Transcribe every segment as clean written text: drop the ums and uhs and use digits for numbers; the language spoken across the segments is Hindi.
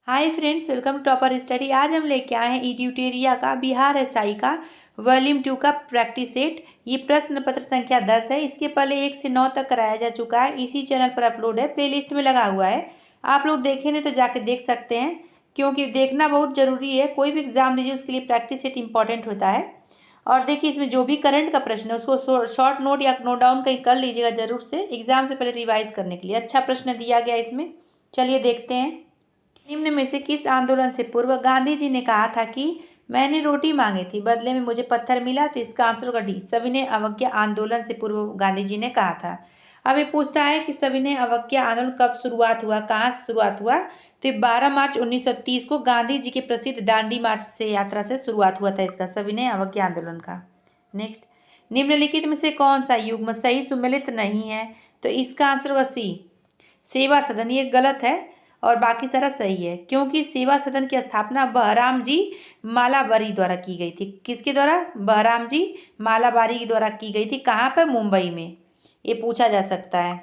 Hi friends, welcome to Topper Study. आज हम लेके आए हैं ईट्यूटेरिया का बिहार एसआई का वॉल्यूम 2 का प्रैक्टिस सेट। ये प्रश्न पत्र संख्या 10 है। इसके पहले 1 से 9 तक कराया जा चुका है। इसी चैनल पर अपलोड है, प्लेलिस्ट में लगा हुआ है। आप लोग देखे नहीं तो जाके देख सकते हैं, क्योंकि देखना बहुत ज़रूरी है। कोई भी एग्जाम लीजिए उसके लिए प्रैक्टिस सेट इंपॉर्टेंट होता है। और देखिए, इसमें जो भी करंट का प्रश्न है उसको शॉर्ट नोट या नोट डाउन कहीं कर लीजिएगा जरूर से, एग्जाम से पहले रिवाइज करने के लिए। अच्छा प्रश्न दिया गया इसमें, चलिए देखते हैं। निम्न में से किस आंदोलन से पूर्व गांधी जी ने कहा था कि मैंने रोटी मांगी थी, बदले में मुझे पत्थर मिला? तो इसका आंसर होगा डी, सविनय अवज्ञा आंदोलन से पूर्व गांधी जी ने कहा था। अब ये पूछता है कि सविनय अवज्ञा आंदोलन कब शुरुआत हुआ, कहाँ से शुरुआत हुआ? तो 12 मार्च 1930 को गांधी जी के प्रसिद्ध दांडी मार्च से यात्रा से शुरुआत हुआ था इसका, सविनय अवज्ञा आंदोलन का। नेक्स्ट, निम्नलिखित में से कौन सा युग्म सही सुमेलित नहीं है? तो इसका आंसर होगा सी, सेवा सदन। ये गलत है और बाकी सारा सही है, क्योंकि सेवा सदन की स्थापना बहराम जी मालाबारी द्वारा की गई थी। किसके द्वारा? बहराम जी मालाबारी द्वारा की गई थी। कहाँ पर? मुंबई में। ये पूछा जा सकता है।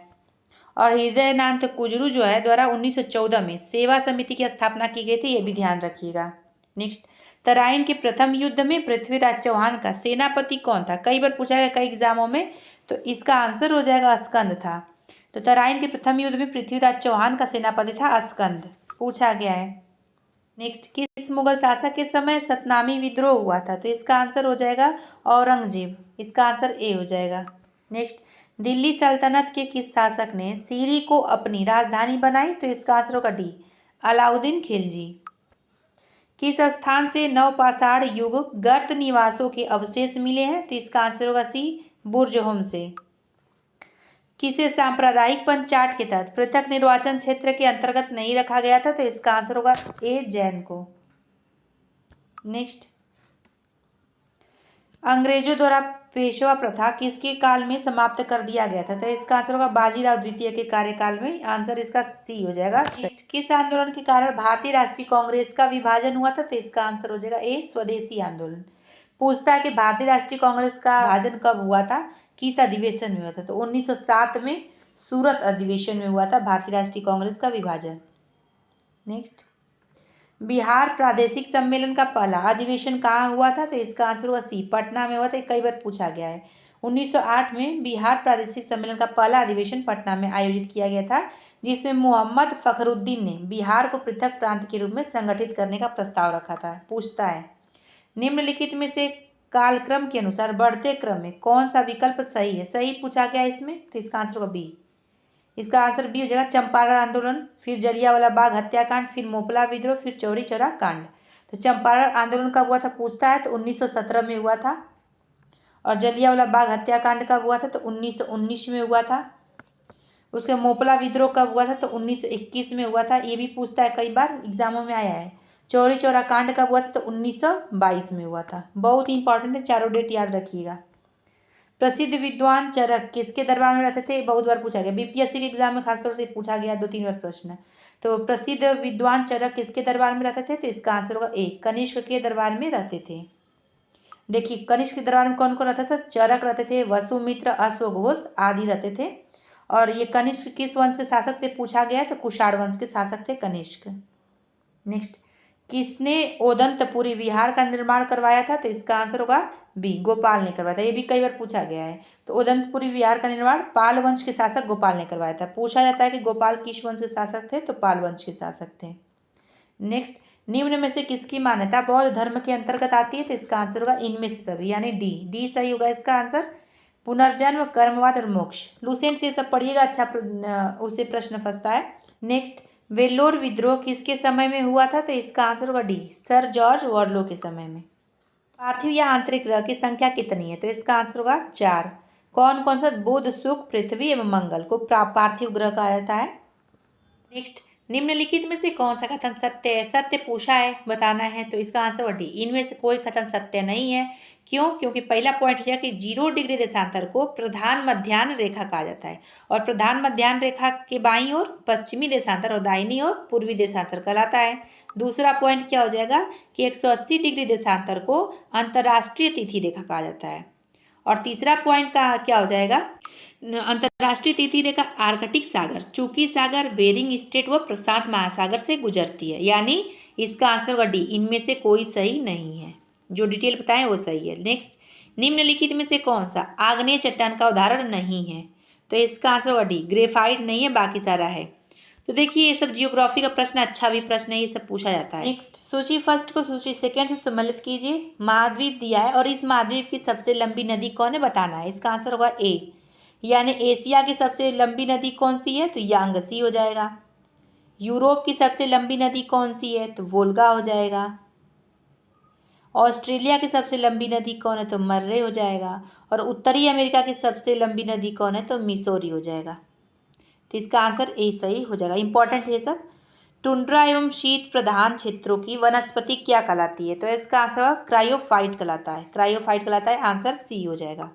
और हृदयनाथ कुजरू जो है द्वारा 1914 में सेवा समिति की स्थापना की गई थी, ये भी ध्यान रखिएगा। नेक्स्ट, तराइन के प्रथम युद्ध में पृथ्वीराज चौहान का सेनापति कौन था? कई बार पूछा गया कई एग्जामों में, तो इसका आंसर हो जाएगा स्कंद था। तो तराइन के प्रथम युद्ध में पृथ्वीराज चौहान का सेनापति था स्कंद, पूछा गया है। नेक्स्ट, किस मुगल शासक के समय सतनामी विद्रोह हुआ था? तो इसका आंसर हो जाएगा औरंगजेब, इसका आंसर ए हो जाएगा। नेक्स्ट, दिल्ली सल्तनत के किस शासक ने सीरी को अपनी राजधानी बनाई? तो इसका आंसर होगा डी, अलाउद्दीन खिलजी। किस स्थान से नवपाषाण युग गर्त निवासों के अवशेष मिले हैं? तो इसका आंसर होगा सी, बुर्जहोम से। किसे सांप्रदायिक पंचाट के तहत पृथक निर्वाचन क्षेत्र के अंतर्गत नहीं रखा गया था? तो इसका आंसर होगा ए, जैन को। नेक्स्ट, अंग्रेजों द्वारा पेशवा प्रथा किसके काल में समाप्त कर दिया गया था? तो इसका आंसर होगा बाजीराव द्वितीय के कार्यकाल में। आंसर इसका सी हो जाएगा। नेक्स्ट, किस आंदोलन के कारण भारतीय राष्ट्रीय कांग्रेस का विभाजन हुआ था? तो इसका आंसर हो जाएगा ए, स्वदेशी आंदोलन। पूछता है कि भारतीय राष्ट्रीय कांग्रेस का विभाजन कब हुआ था, किस अधिवेशन में हुआ था? तो 1907 में सूरत अधिवेशन में हुआ था भारतीय राष्ट्रीय कांग्रेस का विभाजन। नेक्स्ट, बिहार प्रादेशिक सम्मेलन का पहला अधिवेशन कहाँ हुआ था? तो इसका आंसर हुआ सी, पटना में हुआ था। कई बार पूछा गया है। 1908 में बिहार प्रादेशिक सम्मेलन का पहला अधिवेशन पटना में आयोजित किया गया था, जिसमें मोहम्मद फखरुद्दीन ने बिहार को पृथक प्रांत के रूप में संगठित करने का प्रस्ताव रखा था। पूछता है, निम्नलिखित में से कालक्रम के अनुसार बढ़ते क्रम में कौन सा विकल्प सही है? सही पूछा गया इसमें, तो इसका आंसर होगा बी, इसका आंसर बी हो जाएगा। चंपारण आंदोलन, फिर जलियांवाला बाग हत्याकांड, फिर मोपला विद्रोह, फिर चौरी चौरा कांड। तो चंपारण आंदोलन कब हुआ था पूछता है, तो 1917 में हुआ था। और जलियांवाला बाग हत्याकांड कब हुआ था? तो 1919 में हुआ था। उसके मोपला विद्रोह कब हुआ था? तो 1921 में हुआ था। ये भी पूछता है, कई बार एग्जामों में आया है। चौरी चौरा कांड कब हुआ था? तो 1922 में हुआ था। बहुत इंपॉर्टेंट है, चारों डेट याद रखिएगा। प्रसिद्ध विद्वान चरक किसके दरबार में रहते थे? बहुत बार पूछा गया, बीपीएससी के एग्जाम में खासतौर से पूछा गया 2-3 बार प्रश्न। तो प्रसिद्ध विद्वान चरक किसके दरबार में रहते थे? तो इसका आंसर होगा ए, कनिष्क के दरबार में रहते थे। देखिए, कनिष्क के दरबार में कौन कौन रहता था? चरक रहते थे, वसुमित्र, अश्वघोष आदि रहते थे। और ये कनिष्क किस वंश के शासक थे पूछा गया है? तो कुषाण वंश के शासक थे कनिष्क। नेक्स्ट, किसने ओदंतपुरी विहार का निर्माण करवाया था? तो इसका आंसर होगा बी, गोपाल ने करवाया था। ये भी कई बार पूछा गया है। तो ओदंतपुरी विहार का निर्माण पाल वंश के शासक गोपाल ने करवाया था। पूछा जाता है कि गोपाल किस वंश के शासक थे? तो पाल वंश के शासक थे। नेक्स्ट, निम्न में से किसकी मान्यता बौद्ध धर्म के अंतर्गत आती है? तो इसका आंसर होगा इनमें से सभी, यानी डी, डी सही होगा इसका आंसर। पुनर्जन्म, कर्मवाद और मोक्ष। लुसेंट से सब पढ़िएगा, अच्छा उससे प्रश्न फंसता है। नेक्स्ट, वेल्लोर विद्रोह किसके समय में हुआ था? तो इसका आंसर होगा डी, सर जॉर्ज वॉरलो के समय में। पार्थिव या आंतरिक ग्रह की संख्या कितनी है? तो इसका आंसर होगा 4। कौन कौन सा? बुध, शुक्र, पृथ्वी एवं मंगल को पार्थिव ग्रह कहा जाता है। नेक्स्ट, निम्नलिखित में से कौन सा कथन सत्य है? सत्य पूछा है, बताना है। तो इसका आंसर डी, इनमें से कोई कथन सत्य नहीं है। क्यों? क्योंकि पहला पॉइंट है कि 0 डिग्री देशांतर को प्रधान मध्याह्न रेखा कहा जाता है, और प्रधान मध्याह्न रेखा के बाईं ओर पश्चिमी देशांतर और दाहिनी ओर पूर्वी देशांतर कहलाता है। दूसरा पॉइंट क्या हो जाएगा कि 180 डिग्री देशांतर को अंतर्राष्ट्रीय तिथि रेखा कहा जाता है, और तीसरा पॉइंट का क्या हो जाएगा, अंतर्राष्ट्रीय तटीय रेखा आर्कटिक सागर, चूकी सागर, बेरिंग स्ट्रेट व प्रशांत महासागर से गुजरती है। यानी इसका आंसर होगा डी, इनमें से कोई सही नहीं है, जो डिटेल बताएं वो सही है। नेक्स्ट, निम्नलिखित में से कौन सा आग्नेय चट्टान का उदाहरण नहीं है, तो इसका आंसर होगा डी, ग्रेफाइट नहीं है, बाकी सारा है। तो देखिए ये सब जियोग्राफी का प्रश्न, अच्छा भी प्रश्न है, ये सब पूछा जाता है। नेक्स्ट, सूची फर्स्ट को सूची सेकंड से सम्मिलित कीजिए। महाद्वीप दिया है और इस महाद्वीप की सबसे लंबी नदी कौन है बताना है। इसका आंसर होगा ए, यानी एशिया की सबसे लंबी नदी कौन सी है, तो यांगसी हो जाएगा। यूरोप की सबसे लंबी नदी कौन सी है, तो वोल्गा हो जाएगा। ऑस्ट्रेलिया की सबसे लंबी नदी कौन है, तो मर्रे हो जाएगा। और उत्तरी अमेरिका की सबसे लंबी नदी कौन है, तो मिसौरी हो जाएगा। तो इसका आंसर ए सही हो जाएगा। इंपॉर्टेंट है सब। टुंड्रा एवं शीत प्रधान क्षेत्रों की वनस्पति क्या कहलाती है, तो इसका आंसर क्रायोफाइट कहलाता है, क्रायोफाइट कहलाता है, आंसर सी हो जाएगा।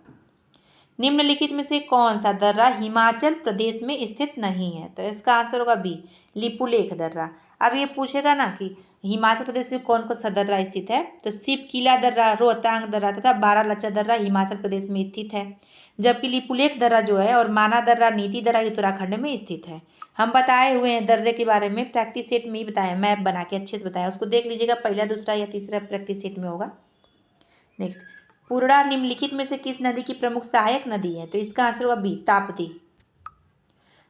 निम्नलिखित में से कौन सा दर्रा हिमाचल प्रदेश में स्थित नहीं है, तो इसका आंसर होगा बी, लिपुलेख दर्रा। अब ये पूछेगा ना कि हिमाचल प्रदेश में कौन कौन सा दर्रा स्थित है, तो सिपकिला दर्रा, रोहतांग दर्रा तथा बारालाचा दर्रा हिमाचल प्रदेश में स्थित है, जबकि लिपुलेख दर्रा जो है और माना दर्रा, नीति दर्रा उत्तराखंड में स्थित है। हम बताए हुए हैं दर्रे के बारे में, प्रैक्टिस सेट में ही बताया, मैप बना के अच्छे से बताया, उसको देख लीजिएगा, पहला दूसरा या तीसरा प्रैक्टिस सेट में होगा। नेक्स्ट, पूर्णा निम्नलिखित में से किस नदी की प्रमुख सहायक नदी है, तो इसका आंसर होगा बी, ताप्ती।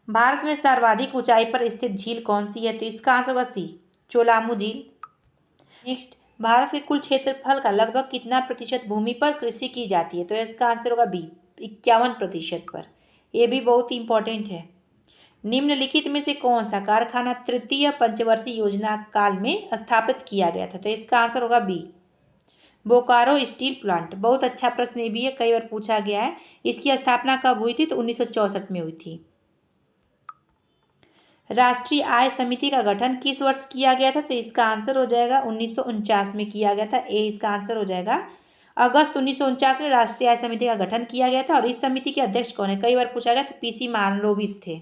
भारत में सर्वाधिक ऊंचाई पर स्थित झील कौन सी है, तो इसका आंसर होगा सी, चोलामू झील। नेक्स्ट, भारत के कुल क्षेत्रफल का लगभग कितना प्रतिशत भूमि पर कृषि की जाती है, तो इसका आंसर होगा बी, 51% पर। यह भी बहुत इंपॉर्टेंट है। निम्नलिखित में से कौन सा कारखाना तृतीय पंचवर्षीय योजना काल में स्थापित किया गया था, तो इसका आंसर होगा बी, बोकारो स्टील प्लांट। बहुत अच्छा प्रश्न भी है, कई बार पूछा गया है। इसकी स्थापना कब हुई थी, तो 1964 में हुई थी। राष्ट्रीय आय समिति का गठन किस वर्ष किया गया था, तो इसका आंसर हो जाएगा 1949 में किया गया था, ए इसका आंसर हो जाएगा। अगस्त 1949 में राष्ट्रीय आय समिति का गठन किया गया था। और इस समिति के अध्यक्ष कौन है, कई बार पूछा गया, तो पीसी मानलोविस थे।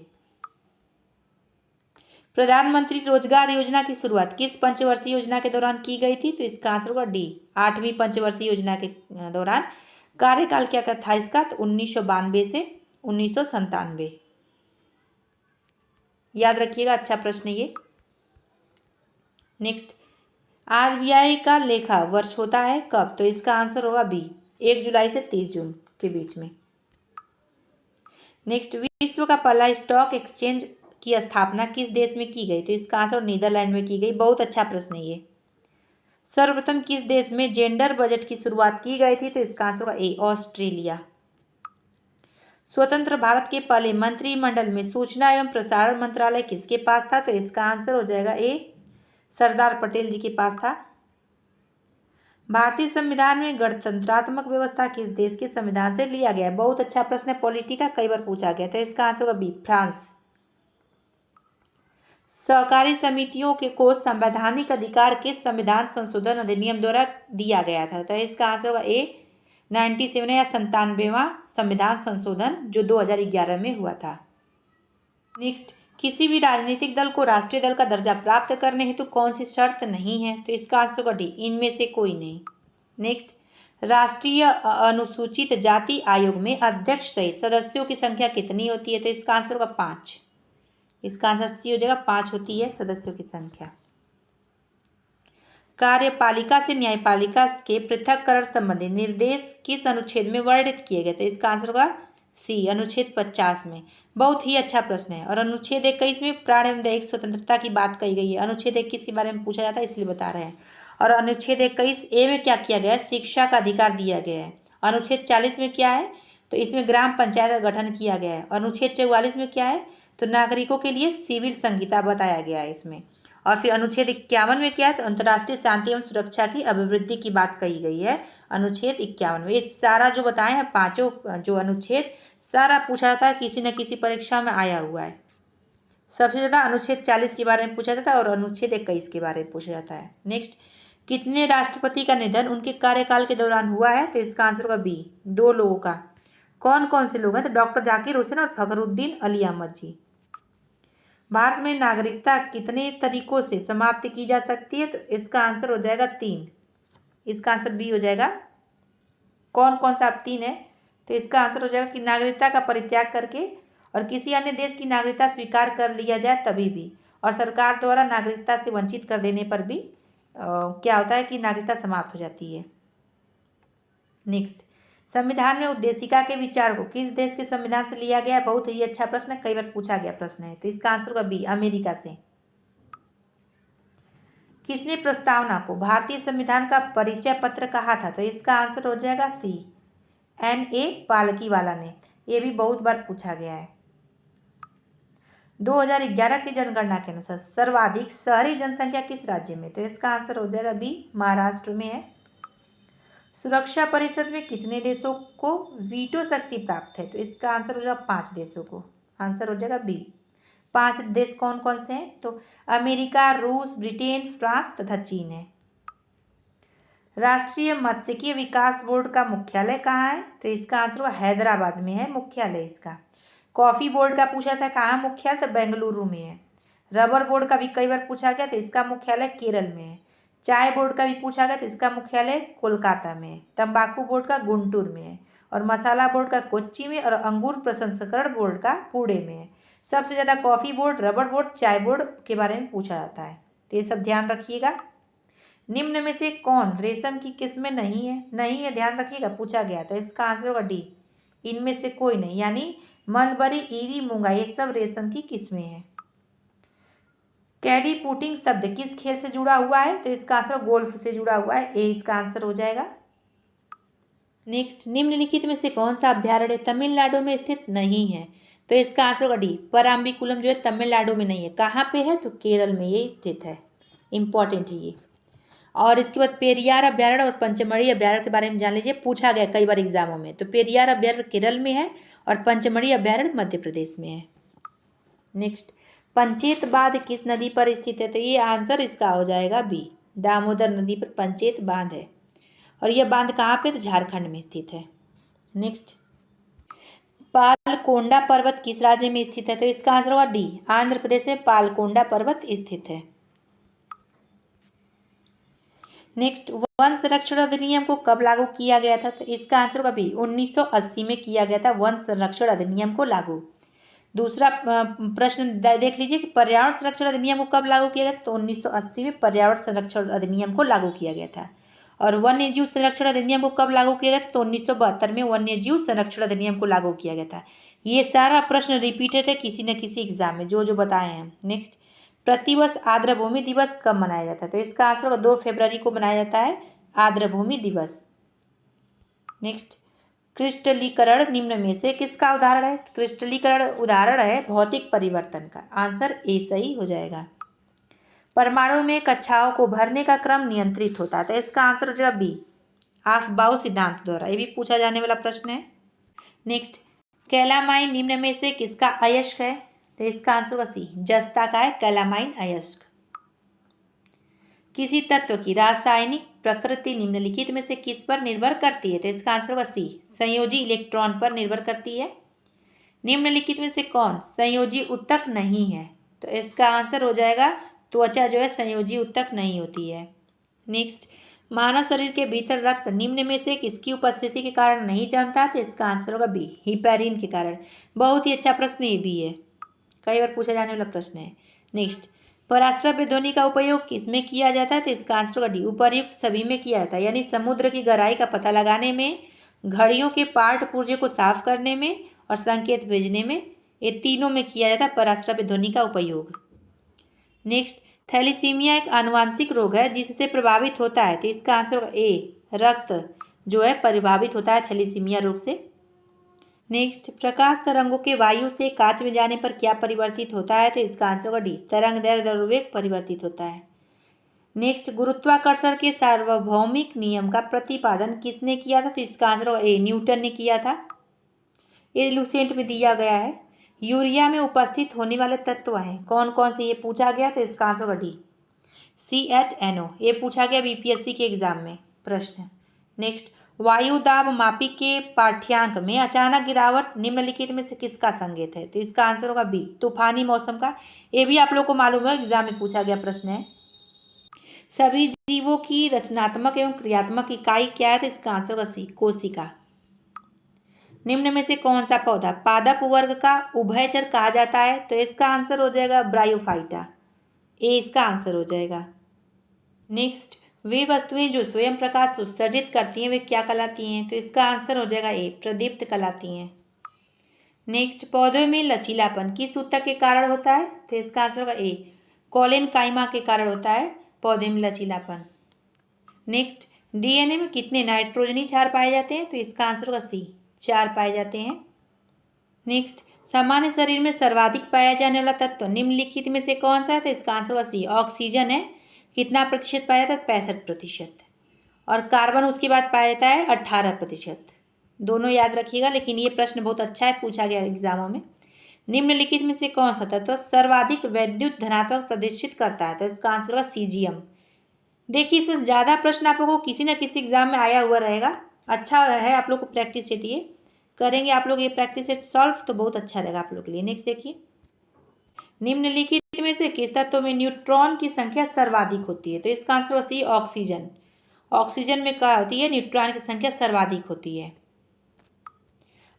प्रधानमंत्री रोजगार योजना की शुरुआत किस पंचवर्षीय योजना के दौरान की गई थी, तो इसका आंसर होगा डी, 8वीं पंचवर्षीय योजना के दौरान। कार्यकाल क्या था इसका, तो 1992 से 1997। याद रखिएगा, अच्छा प्रश्न ये। नेक्स्ट, आरबीआई का लेखा वर्ष होता है कब, तो इसका आंसर होगा बी, 1 जुलाई से 30 जून के बीच में। नेक्स्ट, विश्व का पहला स्टॉक एक्सचेंज की स्थापना किस देश में की गई, तो इसका आंसर नीदरलैंड में की गई। बहुत अच्छा प्रश्न है ये। सर्वप्रथम किस देश में जेंडर बजट की शुरुआत की गई थी, तो इसका आंसर होगा ए, ऑस्ट्रेलिया। स्वतंत्र भारत के पहले मंत्रिमंडल में सूचना एवं प्रसारण मंत्रालय किसके पास था, तो इसका आंसर हो जाएगा ए, सरदार पटेल जी के पास था। भारतीय संविधान में गणतंत्रात्मक व्यवस्था किस देश के संविधान से लिया गया है, बहुत अच्छा प्रश्न है, पॉलिटिका, कई बार पूछा गया, तो इसका आंसर होगा बी, फ्रांस। सहकारी समितियों के को संवैधानिक अधिकार किस संविधान संशोधन अधिनियम द्वारा दिया गया था, तो इसका आंसर होगा ए, 97 या 97वां संविधान संशोधन जो 2011 में हुआ था। नेक्स्ट, किसी भी राजनीतिक दल को राष्ट्रीय दल का दर्जा प्राप्त करने हेतु कौन सी शर्त नहीं है, तो इसका आंसर होगा डी, इनमें से कोई नहीं। नेक्स्ट, राष्ट्रीय अनुसूचित जाति आयोग में अध्यक्ष सहित सदस्यों की संख्या कितनी होती है, तो इसका आंसर होगा 5। इसका आंसर सी हो जाएगा, 5 होती है सदस्यों की संख्या। कार्यपालिका से न्यायपालिका के पृथक्करण संबंधी निर्देश किस अनुच्छेद में वर्णित किए गए थे, इसका आंसर होगा सी, अनुच्छेद 50 में। बहुत ही अच्छा प्रश्न है। और अनुच्छेद 21 में प्राण एवं दैहिक स्वतंत्रता की बात कही गई है। अनुच्छेद 21 के बारे में पूछा जाता है, इसलिए बता रहे हैं। और अनुच्छेद 21 ए में क्या किया गया है, शिक्षा का अधिकार दिया गया है। अनुच्छेद 40 में क्या है, तो इसमें ग्राम पंचायत का गठन किया गया है। अनुच्छेद 44 में क्या है, तो नागरिकों के लिए सिविल संहिता बताया गया है इसमें। और फिर अनुच्छेद 51 में क्या है, तो अंतर्राष्ट्रीय शांति एवं सुरक्षा की अभिवृद्धि की बात कही गई है अनुच्छेद 51 में। ये सारा जो बताए हैं पांचों जो अनुच्छेद, सारा पूछा जाता है, किसी न किसी परीक्षा में आया हुआ है। सबसे ज़्यादा अनुच्छेद 40 के बारे में पूछा जाता है और अनुच्छेद 21 के बारे में पूछा जाता है। नेक्स्ट, कितने राष्ट्रपति का निधन उनके कार्यकाल के दौरान हुआ है, तो इसका आंसर होगा बी, 2 लोगों का। कौन कौन से लोग हैं, तो डॉक्टर जाकिर हुसैन और फखरुद्दीन अली अहमद जी। भारत में नागरिकता कितने तरीकों से समाप्त की जा सकती है, तो इसका आंसर हो जाएगा 3। इसका आंसर बी हो जाएगा। कौन कौन सा 3 है, तो इसका आंसर हो जाएगा कि नागरिकता का परित्याग करके और किसी अन्य देश की नागरिकता स्वीकार कर लिया जाए तभी भी, और सरकार द्वारा नागरिकता से वंचित कर देने पर भी क्या होता है कि नागरिकता समाप्त हो जाती है। नेक्स्ट, संविधान में उद्देशिका के विचार को किस देश के संविधान से लिया गया? बहुत ही अच्छा प्रश्न है, कई बार पूछा गया प्रश्न है। तो इसका आंसर होगा बी, अमेरिका से। किसने प्रस्तावना को भारतीय संविधान का परिचय पत्र कहा था? तो इसका आंसर हो जाएगा सी, N.A. पालकीवाला ने। यह भी बहुत बार पूछा गया है। 2011 की जनगणना के अनुसार सर्वाधिक शहरी जनसंख्या किस राज्य में? तो इसका आंसर हो जाएगा बी, महाराष्ट्र में है। सुरक्षा परिषद में कितने देशों को वीटो शक्ति प्राप्त है? तो इसका आंसर हो जाएगा 5 देशों को। आंसर हो जाएगा बी। 5 देश कौन कौन से हैं? तो अमेरिका, रूस, ब्रिटेन, फ्रांस तथा चीन है। राष्ट्रीय मत्स्यिकी विकास बोर्ड का मुख्यालय कहाँ है? तो इसका आंसर होगा हैदराबाद में है मुख्यालय इसका। कॉफी बोर्ड का पूछा था कहाँ मुख्यालय? तो बेंगलुरु में है। रबर बोर्ड का भी कई बार पूछा गया, तो इसका मुख्यालय केरल में है। चाय बोर्ड का भी पूछा गया, तो इसका मुख्यालय कोलकाता में है। तंबाकू बोर्ड का गुंटूर में है, और मसाला बोर्ड का कोच्चि में, और अंगूर प्रसंस्करण बोर्ड का पुणे में है। सबसे ज़्यादा कॉफी बोर्ड, रबर बोर्ड, चाय बोर्ड के बारे में पूछा जाता है, तो ये सब ध्यान रखिएगा। निम्न में से कौन रेशम की किस्में नहीं है? नहीं है, ध्यान रखिएगा, पूछा गया। तो इसका आंसर होगा डी, इनमें से कोई नहीं, यानी मलबरी, ईरी, मूंगा ये सब रेशम की किस्में हैं। कैडी पुटिंग शब्द किस खेल से जुड़ा हुआ है? तो इसका आंसर गोल्फ से जुड़ा हुआ है, ए इसका आंसर हो जाएगा। नेक्स्ट, निम्नलिखित में से कौन सा अभ्यारण्य तमिलनाडु में स्थित नहीं है? तो इसका आंसर होगा डी, पराम्बिकुलम जो है तमिलनाडु में नहीं है। कहाँ पे है? तो केरल में ये स्थित है। इंपॉर्टेंट है ये। और इसके बाद पेरियार अभ्यारण्य और पंचमढ़ी अभ्यारण्य के बारे में जान लीजिए, पूछा गया कई बार एग्जामों में। तो पेरियार अभ्यारण्य केरल में है और पंचमढ़ी अभ्यारण्य मध्य प्रदेश में है। नेक्स्ट, पंचेत बांध किस नदी पर स्थित है? तो ये आंसर इसका हो जाएगा बी, दामोदर नदी पर पंचेत बांध है। और यह बांध कहाँ पे? तो झारखंड में स्थित है। नेक्स्ट, पालकोंडा पर्वत किस राज्य में स्थित है? तो इसका आंसर होगा डी, आंध्र प्रदेश में पालकोंडा पर्वत स्थित है। नेक्स्ट, वन संरक्षण अधिनियम को कब लागू किया गया था? तो इसका आंसर होगा बी, 1980 में किया गया था वन संरक्षण अधिनियम को लागू। दूसरा प्रश्न देख लीजिए कि पर्यावरण संरक्षण अधिनियम को कब लागू किया गया? तो 1980 में पर्यावरण संरक्षण अधिनियम को लागू किया गया था। और वन्य जीव संरक्षण अधिनियम को कब लागू किया गया? तो 1972 में वन्य जीव संरक्षण अधिनियम को लागू किया गया था। ये सारा प्रश्न रिपीटेड है किसी न किसी एग्जाम में, जो बताए हैं। नेक्स्ट, प्रतिवर्ष आर्द्रभूमि दिवस कब मनाया जाता है? तो इसका आंसर 2 फरवरी को मनाया जाता है आर्द्रभूमि दिवस। नेक्स्ट, क्रिस्टलीकरण निम्न में से किसका उदाहरण है? क्रिस्टलीकरण उदाहरण है भौतिक परिवर्तन का। आंसर ए सही हो जाएगा। परमाणु में कक्षाओं को भरने का क्रम नियंत्रित होता है, तो इसका आंसर हो जाएगा बी, ऑफ-बाउ सिद्धांत द्वारा। ये भी पूछा जाने वाला प्रश्न है। नेक्स्ट, कैलामाइन निम्न में से किसका अयस्क है? तो इसका आंसर होगा सी, जस्ता का है कैलामाइन अयस्क। किसी तत्व की रासायनिक प्रकृति निम्नलिखित में से किस पर निर्भर करती है? तो इसका आंसर होगा सी, संयोजी इलेक्ट्रॉन पर निर्भर करती है। निम्नलिखित में से कौन संयोजी उत्तक नहीं है? तो इसका आंसर हो जाएगा त्वचा जो है संयोजी उत्तक नहीं होती है। नेक्स्ट, मानव शरीर के भीतर रक्त निम्न में से किसकी उपस्थिति के कारण नहीं जमता? तो इसका आंसर होगा बी, हिपैरिन के कारण। बहुत ही अच्छा प्रश्न ये भी है, कई बार पूछा जाने वाला प्रश्न है। नेक्स्ट, पराश्रव्य ध्वनि का उपयोग किसमें किया जाता है? तो इसका आंसर होगा डी, उपर्युक्त सभी में किया जाता है, यानी समुद्र की गहराई का पता लगाने में, घड़ियों के पार्ट पुर्जे को साफ करने में और संकेत भेजने में, ये तीनों में किया जाता है पराश्रव्य ध्वनि का उपयोग। नेक्स्ट, थैलीसीमिया एक आनुवांशिक रोग है जिससे प्रभावित होता है, तो इसका आंसर होगा ए, रक्त जो है प्रभावित होता है थैलीसीमिया रोग से। नेक्स्ट, प्रकाश तरंगों के वायु से कांच में जाने पर क्या परिवर्तित होता है? तो इसका आंसर होगा डी, तरंग दैर्घ्य द्रव्यवेग परिवर्तित होता है। नेक्स्ट, गुरुत्वाकर्षण के सार्वभौमिक नियम का प्रतिपादन किसने किया था? तो इसका आंसर होगा ए, न्यूटन ने किया था। ये लुसेंट में दिया गया है। यूरिया में उपस्थित होने वाले तत्व हैं कौन कौन से? ये पूछा गया, तो इसका आंसर होगा डी, CHNO। ये पूछा गया BPSC के एग्जाम में प्रश्न। नेक्स्ट, वायु दाब मापी के पाठ्यांक में अचानक गिरावट निम्नलिखित में से किसका संकेत है? तो इसका आंसर होगा बी, तूफानी मौसम का। ये भी आप लोग को मालूम है, एग्जाम में पूछा गया प्रश्न है। सभी जीवों की रचनात्मक एवं क्रियात्मक इकाई क्या है? तो इसका आंसर होगा सी, कोशिका। निम्न में से कौन सा पौधा पादप वर्ग का उभयचर कहा जाता है? तो इसका आंसर हो जाएगा ब्रायोफाइटा, ए इसका आंसर हो जाएगा। नेक्स्ट, वे वस्तुएं जो स्वयं प्रकाश उत्सर्जित करती हैं वे क्या कहलाती हैं? तो इसका आंसर हो जाएगा ए प्रदीप्त कहलाती हैं। नेक्स्ट, पौधों में लचीलापन किस ऊतक के कारण होता है? तो इसका आंसर होगा ए कोलेनकाइमा के कारण होता है पौधे में लचीलापन। नेक्स्ट, डीएनए में कितने नाइट्रोजनी क्षार पाए जाते हैं? तो इसका आंसर होगा सी 4 पाए जाते हैं। नेक्स्ट, सामान्य शरीर में सर्वाधिक पाया जाने वाला तत्व निम्नलिखित में से कौन सा है? तो इसका आंसर होगा सी ऑक्सीजन है। कितना प्रतिशत पाया जाता है? 65%। और कार्बन उसके बाद पाया जाता है 18%। दोनों याद रखिएगा, लेकिन ये प्रश्न बहुत अच्छा है, पूछा गया एग्जामों में। निम्नलिखित में से कौन सा तत्व सर्वाधिक वैद्युत धनात्मक प्रदर्शित करता है? तो इसका आंसर होगा सीजियम। देखिए, इसमें ज़्यादा प्रश्न आप लोगों को किसी न किसी एग्जाम में आया हुआ रहेगा। अच्छा है, आप लोग को प्रैक्टिस सेट ये करेंगे, आप लोग ये प्रैक्टिस सेट सॉल्व तो बहुत अच्छा रहेगा आप लोग के लिए। नेक्स्ट देखिए, निम्नलिखित में से किस तत्व में न्यूट्रॉन की संख्या सर्वाधिक होती है? तो इसका आंसर होगा सी ऑक्सीजन। ऑक्सीजन में क्या होती है? न्यूट्रॉन की संख्या सर्वाधिक होती है।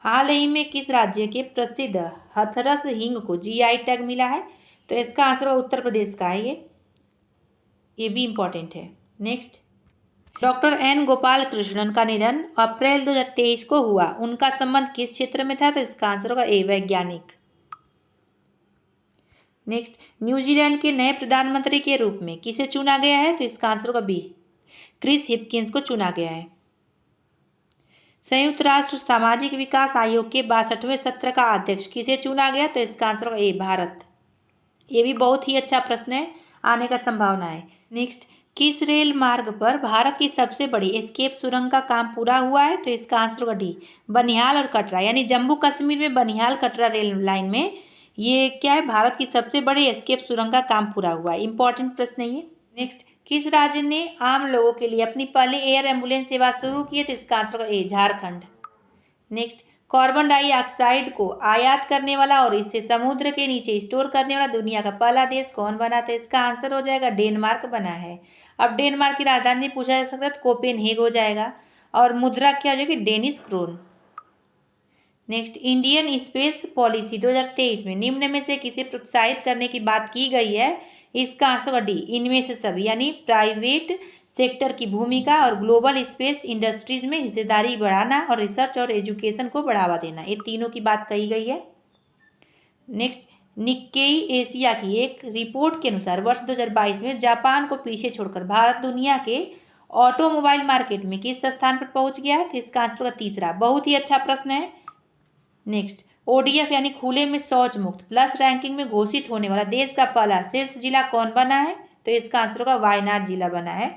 हाल ही में किस राज्य के प्रसिद्ध हथरस हिंग को जीआई टैग मिला है? तो इसका आंसर उत्तर प्रदेश का है ये भी इंपॉर्टेंट है। Next, doctor N Gopal Krishnan का निधन अप्रैल 2023 को हुआ। उनका संबंध किस क्षेत्र में था? तो इसका आंसर होगा ए वैज्ञानिक। नेक्स्ट, न्यूजीलैंड के नए प्रधानमंत्री के रूप में किसे चुना गया है? तो इसका आंसर होगा बी क्रिस हिपकिंस को चुना गया है। संयुक्त राष्ट्र सामाजिक विकास आयोग के 62वें सत्र का अध्यक्ष किसे चुना गया? तो इसका आंसर होगा ए भारत। ये भी बहुत ही अच्छा प्रश्न है, आने का संभावना है। नेक्स्ट, किस रेल मार्ग पर भारत की सबसे बड़ी एस्केप सुरंग का काम पूरा हुआ है? तो इसका आंसर होगा डी बनिहाल और कटरा, यानी जम्मू कश्मीर में बनिहाल कटरा रेल लाइन में ये क्या है, भारत की सबसे बड़ी एस्केप सुरंग का काम पूरा हुआ है। इंपॉर्टेंट प्रश्न है ये। नेक्स्ट, किस राज्य ने आम लोगों के लिए अपनी पहली एयर एम्बुलेंस सेवा शुरू की है? तो इसका आंसर होगा ए झारखंड। नेक्स्ट, कार्बन डाइऑक्साइड को आयात करने वाला और इसे समुद्र के नीचे स्टोर करने वाला दुनिया का पहला देश कौन बना था? इसका आंसर हो जाएगा डेनमार्क बना है। अब डेनमार्क की राजधानी पूछा जा सकता है तो कोपेनहेग हो जाएगा, और मुद्रा क्या हो जाएगी? Danish krone. Next, Indian space policy 2023 में निम्न में से किसे प्रोत्साहित करने की बात की गई है? इसका आंसर होगा डी इनमें से सभी, यानी प्राइवेट सेक्टर की भूमिका और ग्लोबल स्पेस इंडस्ट्रीज में हिस्सेदारी बढ़ाना और रिसर्च और एजुकेशन को बढ़ावा देना, ये तीनों की बात कही गई है। नेक्स्ट, निक्केई एशिया की एक रिपोर्ट के अनुसार वर्ष 2022 में जापान को पीछे छोड़कर भारत दुनिया के ऑटोमोबाइल मार्केट में किस स्थान पर पहुंच गया है? तो इसका आंसर होगा तीसरा। बहुत ही अच्छा प्रश्न है। नेक्स्ट, ओडीएफ यानी खुले में शौच मुक्त प्लस रैंकिंग में घोषित होने वाला देश का पहला शीर्ष जिला कौन बना है? तो इसका आंसर होगा वायनाड जिला बना है।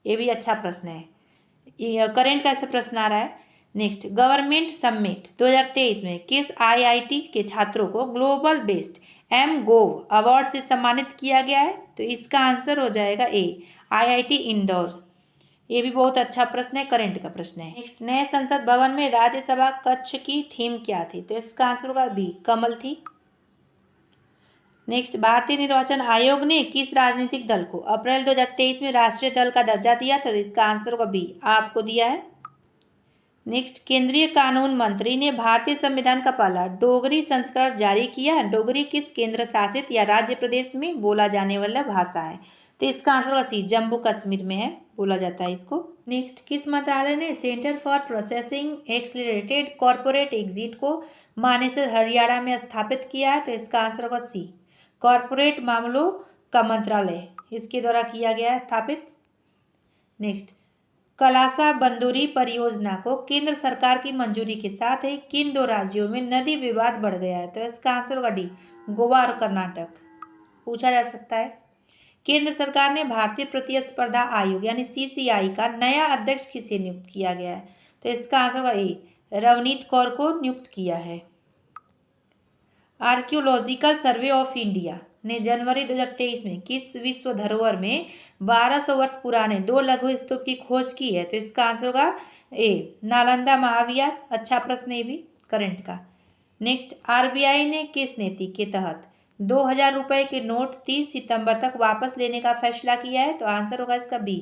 ये भी अच्छा प्रश्न है, करेंट का ऐसा प्रश्न आ रहा है। नेक्स्ट, गवर्नमेंट समिट 2023 में किस आईआईटी के छात्रों को ग्लोबल बेस्ट एमगोव अवार्ड से सम्मानित किया गया है? तो इसका आंसर हो जाएगा ए आईआईटी इंदौर। ये भी बहुत अच्छा प्रश्न है, करंट का प्रश्न है। नेक्स्ट, नए संसद भवन में राज्यसभा कक्ष की थीम क्या थी? तो इसका आंसर होगा बी कमल थी। नेक्स्ट, भारतीय निर्वाचन आयोग ने किस राजनीतिक दल को अप्रैल 2023 में राष्ट्रीय दल का दर्जा दिया? तो इसका आंसर होगा बी आपको दिया है। नेक्स्ट, केंद्रीय कानून मंत्री ने भारतीय संविधान का पहला डोगरी संस्करण जारी किया। डोगरी किस केंद्र शासित या राज्य प्रदेश में बोला जाने वाला भाषा है? तो इसका आंसर होगा सी जम्मू कश्मीर में है, बोला जाता है इसको। नेक्स्ट, किस मंत्रालय ने centre for processing accelerated corporate exit को मानेसर हरियाणा में स्थापित किया है? तो इसका आंसर होगा सी कॉर्पोरेट मामलों का मंत्रालय इसके द्वारा किया गया है स्थापित। नेक्स्ट, कलासा बंदूरी परियोजना को केंद्र सरकार की मंजूरी के साथ ही किन दो राज्यों में नदी विवाद बढ़ गया है? तो इसका आंसर होगा डी गोवा और कर्नाटक, पूछा जा सकता है। केंद्र सरकार ने भारतीय प्रतिस्पर्धा आयोग यानी सीसीआई का नया अध्यक्ष किसे नियुक्त किया गया है? तो इसका आंसर होगा ए रवनीत कौर को नियुक्त किया है। आर्कियोलॉजिकल सर्वे ऑफ इंडिया ने जनवरी 2023 में किस विश्व धरोहर में 1200 वर्ष पुराने 2 लघु स्तूप की खोज की है? तो इसका आंसर होगा ए नालंदा महाविहार। अच्छा प्रश्न ये भी करंट का। नेक्स्ट, आरबीआई ने किस नीति के तहत 2000 रुपए के नोट 30 सितंबर तक वापस लेने का फैसला किया है? तो आंसर होगा इसका बी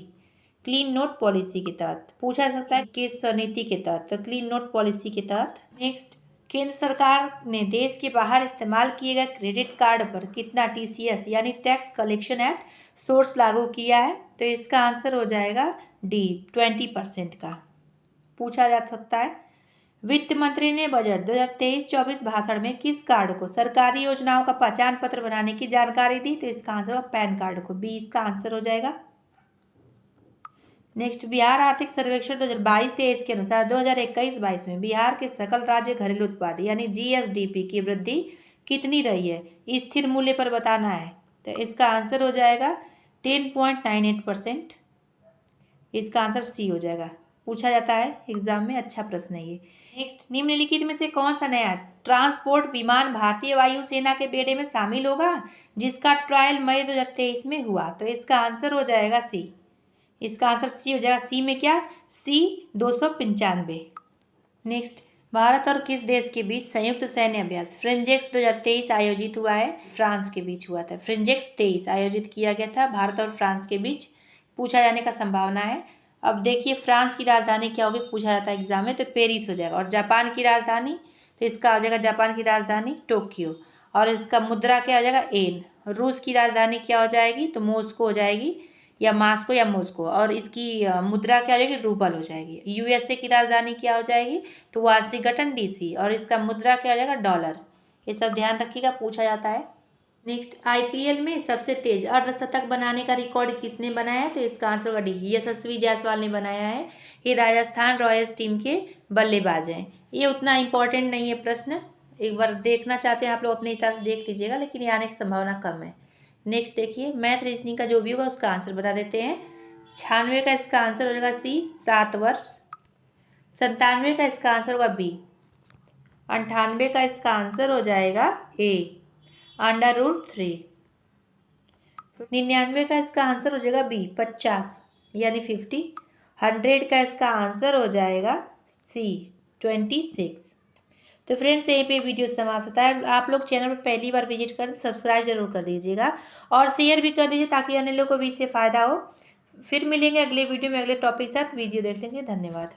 क्लीन नोट पॉलिसी के तहत। पूछा जा सकता है किस नीति के तहत, तो क्लीन नोट पॉलिसी के तहत। नेक्स्ट, केंद्र सरकार ने देश के बाहर इस्तेमाल किए गए क्रेडिट कार्ड पर कितना TCS यानी टैक्स कलेक्शन एट सोर्स लागू किया है, तो इसका आंसर हो जाएगा डी 20% का। पूछा जा सकता है वित्त मंत्री ने बजट 2023-24 भाषण में किस कार्ड को सरकारी योजनाओं का पहचान पत्र बनाने की जानकारी दी, तो इसका आंसर होगा पैन कार्ड को। बी इसका आंसर हो जाएगा। नेक्स्ट, बिहार आर्थिक सर्वेक्षण 2022-23 के अनुसार 2021-22 में बिहार के सकल राज्य घरेलू उत्पाद यानी GSDP की वृद्धि कितनी रही है, स्थिर मूल्य पर बताना है, तो इसका आंसर हो जाएगा 10.98%। इसका आंसर सी हो जाएगा। पूछा जाता है एग्जाम में, अच्छा प्रश्न है ये। नेक्स्ट, निम्नलिखित में से कौन सा नया ट्रांसपोर्ट विमान भारतीय वायुसेना के बेड़े में शामिल होगा जिसका ट्रायल मई 2023 में हुआ, तो इसका आंसर हो जाएगा सी। इसका आंसर सी हो जाएगा। सी में क्या, C-295। नेक्स्ट, भारत और किस देश के बीच संयुक्त सैन्य अभ्यास फ्रेंजेक्स 2023 आयोजित हुआ है, फ्रांस के बीच हुआ था। फ्रेंजेक्स 23 आयोजित किया गया था भारत और फ्रांस के बीच, पूछा जाने का संभावना है। अब देखिए फ्रांस की राजधानी क्या होगी, पूछा जाता है एग्जाम में, तो पेरिस हो जाएगा। और जापान की राजधानी, तो इसका हो जाएगा जापान की राजधानी टोक्यो, और इसका मुद्रा क्या हो जाएगा, येन। रूस की राजधानी क्या हो जाएगी, तो मॉस्को हो जाएगी, या मास्को या मॉस्को, और इसकी मुद्रा क्या हो जाएगी, रूबल हो जाएगी। USA की राजधानी क्या हो जाएगी, तो वाशिंगटन DC, और इसका मुद्रा क्या हो जाएगा, डॉलर। ये सब ध्यान रखिएगा, पूछा जाता है। नेक्स्ट, IPL में सबसे तेज अर्धशतक बनाने का रिकॉर्ड किसने बनाया है, तो इसका आंसर होगा डी, यशस्वी जायसवाल ने बनाया है। ये राजस्थान रॉयल्स टीम के बल्लेबाज हैं। ये उतना इंपॉर्टेंट नहीं है प्रश्न, एक बार देखना चाहते हैं आप लोग अपने हिसाब से देख लीजिएगा, लेकिन ये आने की संभावना कम है। नेक्स्ट देखिए, मैथ रीजनिंग का जो भी होगा उसका आंसर बता देते हैं। 96 का इसका आंसर हो जाएगा सी, 7 वर्ष। 97 का इसका आंसर होगा बी। 98 का इसका आंसर हो जाएगा ए, √3। 99 का इसका आंसर हो जाएगा बी, 50 यानी 50। 100 का इसका आंसर हो जाएगा सी, 26। तो फ्रेंड्स यहीं पे वीडियो समाप्त होता है। आप लोग चैनल पर पहली बार विजिट कर सब्सक्राइब जरूर कर दीजिएगा और शेयर भी कर दीजिए ताकि अन्य लोगों को भी इससे फ़ायदा हो। फिर मिलेंगे अगले वीडियो में अगले टॉपिक के साथ। वीडियो देख लीजिए, धन्यवाद।